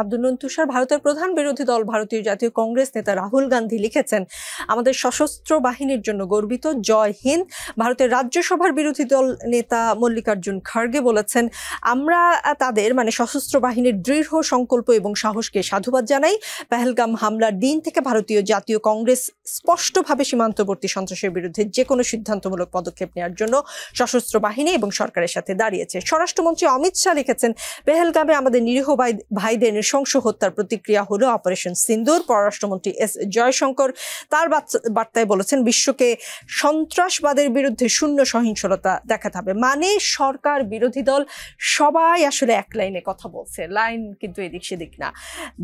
আব্দুল তুষার, ভারতের প্রধান বিরোধী দল ভারতীয় জাতীয় কংগ্রেস নেতা রাহুল গান্ধী লিখেছেন, আমাদের সশস্ত্র বাহিনীর জন্য গর্বিত, জয় হিন্দ। ভারতের রাজ্যসভার বিরোধী দল নেতা মল্লিকার্জুন খার্গে বলেছেন, আমরা তাদের সশস্ত্র বাহিনীর দৃঢ় সংকল্প এবং সাহসকে সাধুবাদ জানাই। পেহেলগাম হামলার দিন থেকে ভারতীয় জাতীয় কংগ্রেস স্পষ্টভাবে সীমান্তবর্তী সন্ত্রাসের বিরুদ্ধে যে কোনো সিদ্ধান্তমূলক পদক্ষেপ নেওয়ার জন্য সশস্ত্র বাহিনী এবং সরকারের সাথে দাঁড়িয়েছে। স্বরাষ্ট্রমন্ত্রী অমিত শাহ লিখেছেন, পেহেলগামে আমাদের নিরীহ ভাইদের নৃশংস হত্যার প্রতিক্রিয়া হলো অপারেশন সিন্দুর। পররাষ্ট্রমন্ত্রী এস জয়শঙ্কর তার বার্তায় বলেছেন, বিশ্বকে সন্ত্রাসবাদের বিরুদ্ধে শূন্য সহিংসতা দেখাতে হবে। সরকার বিরোধী দল সবাই আসলে এক লাইনে কথা বলছে, লাইন কিন্তু এদিক সেদিক না।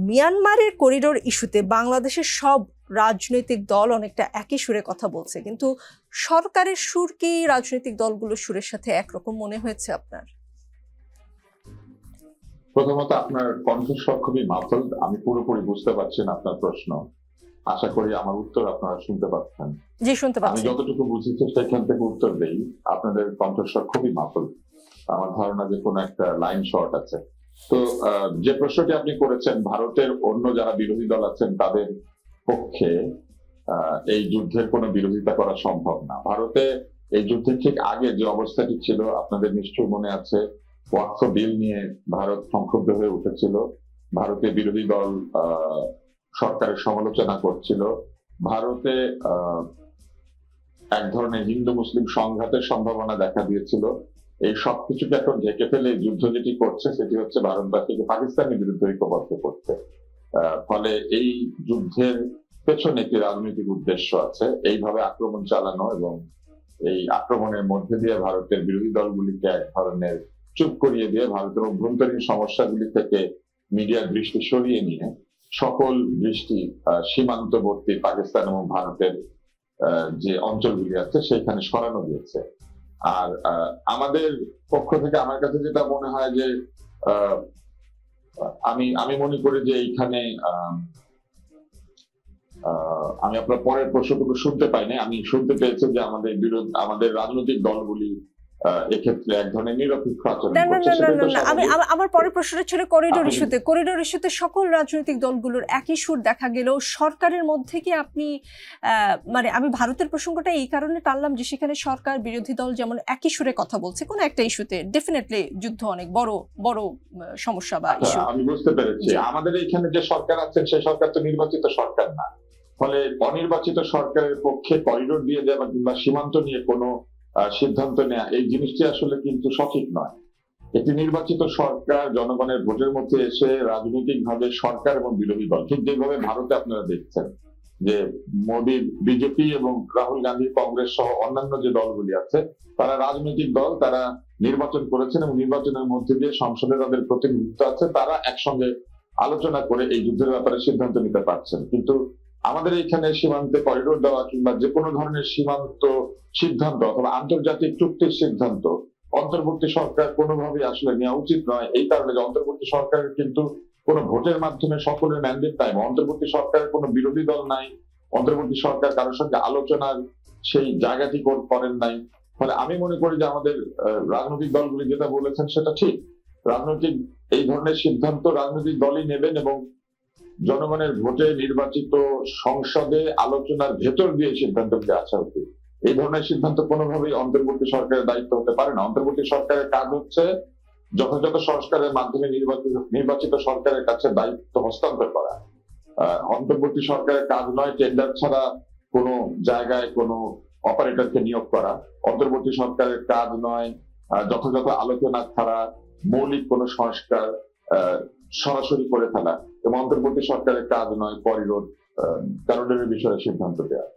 মিয়ানমারের করিডোর ইস্যুতে বাংলাদেশের সব রাজনৈতিক দল অনেকটা একই সুরে কথা বলছে, কিন্তু সরকারের সুর কি রাজনৈতিক দলগুলোর সুরের সাথে একরকম মনে হয়েছে আপনার? প্রথমত, আপনার কণ্ঠস্বর খুবই মাফল, আমি পুরোপুরি বুঝতে পারছি না আপনার প্রশ্ন। আশা করি আমার উত্তর আপনারা শুনতে পাচ্ছেন। জি, শুনতে পাচ্ছি। আমি যতটুকু বুঝেছি সেখান থেকে উত্তর দেই। আপনাদের কণ্ঠস্বর খুবই মাফল, আমার ধারণা যে কোনো একটা লাইন শর্ট আছে। তো যে প্রশ্নটি আপনি করেছেন, ভারতের অন্য যারা বিরোধী দল আছেন তাদের পক্ষে এই যুদ্ধের কোনো বিরোধিতা করা সম্ভব না। ভারতে এই যুদ্ধের ঠিক আগে যে অবস্থাটি ছিল আপনাদের নিশ্চয়ই মনে আছে, ওয়াকফ বিল নিয়ে ভারত সংক্ষুব্ধ হয়ে উঠেছিল। ভারতের বিরোধী দল সরকারের সমালোচনা করছিল। ভারতে এক ধরনের হিন্দু মুসলিম সংঘাতের সম্ভাবনা দেখা দিয়েছিল। এই সবকিছুকে এখন ঢেকে ফেলে যুদ্ধ যেটি করছে সেটি হচ্ছে ভারতবাসীকে পাকিস্তানের বিরুদ্ধে ঐক্যবদ্ধ করতে। ফলে এই যুদ্ধের পেছনে একটি রাজনৈতিক উদ্দেশ্য আছে, এইভাবে আক্রমণ চালানো এবং এই আক্রমণের মধ্যে দিয়ে ভারতের বিরোধী দলগুলিকে এক ধরনের চুপ করিয়ে দিয়ে ভারতের অভ্যন্তরীণ সমস্যাগুলি থেকে মিডিয়ার দৃষ্টি সরিয়ে নিয়ে সকল দৃষ্টি সীমান্তবর্তী পাকিস্তান এবং ভারতের যে অঞ্চলগুলি আছে সেখানে সরানো দিয়েছে। আর আমাদের পক্ষ থেকে আমার কাছে যেটা মনে হয় যে আমি মনে করি যে এইখানে আমি আপনার পরের প্রশ্নটুকু শুনতে পাইনি। আমি শুনতে পেয়েছি যে আমাদের রাজনৈতিক দলগুলি এক্ষেত্রে এক ধরনের নিরপেক্ষ আচরণ করছে। আমার পরের প্রশ্নটা ছিল করিডোর ইস্যুতে। করিডোর ইস্যুতে সকল রাজনৈতিক দলগুলোর একই সুর দেখা গেল, সরকারের মধ্যে কি আপনি আমি ভারতের প্রসঙ্গটা এই কারণে টানলাম যে সেখানে সরকার বিরোধী দল যেমন একই সুরে কথা বলছে কোন একটা ইস্যুতে, ডেফিনেটলি যুদ্ধ অনেক বড় সমস্যা বা ইস্যু। আমি বুঝতে পেরেছি। আমাদের এখানে যে সরকার আছে সেই সরকার তো নির্বাচিত সরকার না, ফলে অনির্বাচিত সরকারের পক্ষে করিডোর দিয়ে দেওয়া কিংবা সীমান্ত নিয়ে কোনো সিদ্ধান্ত নেওয়া এই জিনিসটি আসলে কিন্তু সঠিক নয়। একটি নির্বাচিত সরকার জনগণের ভোটের মধ্যে এসে রাজনৈতিক ভাবে সরকার এবং বিরোধী দল, ঠিক যেভাবে ভারতে আপনারা দেখছেন যে মোদীর বিজেপি এবং রাহুল গান্ধী কংগ্রেস সহ অন্যান্য যে দলগুলি আছে তারা রাজনৈতিক দল, তারা নির্বাচন করেছেন এবং নির্বাচনের মধ্যে দিয়ে সংসদে তাদের প্রতিনিধিত্ব আছে, তারা একসঙ্গে আলোচনা করে এই যুদ্ধের ব্যাপারে সিদ্ধান্ত নিতে পারছেন। কিন্তু আমাদের এখানে সীমান্তে করিডোর দেওয়া কিংবা যে কোনো ধরনের সীমান্ত সিদ্ধান্ত অথবা আন্তর্জাতিক চুক্তির সিদ্ধান্ত অন্তর্বর্তী সরকার কোনোভাবেই আসলে নেওয়া উচিত নয়। এই কারণে যে অন্তর্বর্তী সরকারের কিন্তু কোনো ভোটের মাধ্যমে সকলের ম্যান্ডেট নাই, অন্তর্বর্তী সরকারের কোনো বিরোধী দল নাই, অন্তর্বর্তী সরকার কারোর সঙ্গে আলোচনার সেই জায়গাটি করেন নাই। ফলে আমি মনে করি যে আমাদের রাজনৈতিক দলগুলি যেটা বলেছেন সেটা ঠিক। এই ধরনের সিদ্ধান্ত রাজনৈতিক দলই নেবেন এবং জনগণের ভোটে নির্বাচিত সংসদে আলোচনার ভেতর দিয়ে সিদ্ধান্তগুলি আসা উচিত। এই ধরনের সিদ্ধান্ত কোনোভাবেই অন্তর্বর্তী সরকারের দায়িত্ব হতে পারে না। অন্তর্বর্তী সরকারের কাজ হচ্ছে যথাযথ সংস্কারের মাধ্যমে নির্বাচিত সরকারের কাছে দায়িত্ব হস্তান্তর করা। অন্তর্বর্তী সরকারের কাজ নয় টেন্ডার ছাড়া কোনো জায়গায় কোনো অপারেটরকে নিয়োগ করা। অন্তর্বর্তী সরকারের কাজ নয় যথাযথ আলোচনা ছাড়া মৌলিক কোনো সংস্কার সরাসরি করে ফেলা, এবং অন্তর্বর্তী সরকারের কাজ নয় করিডোরের বিষয়ে সিদ্ধান্ত দেওয়া।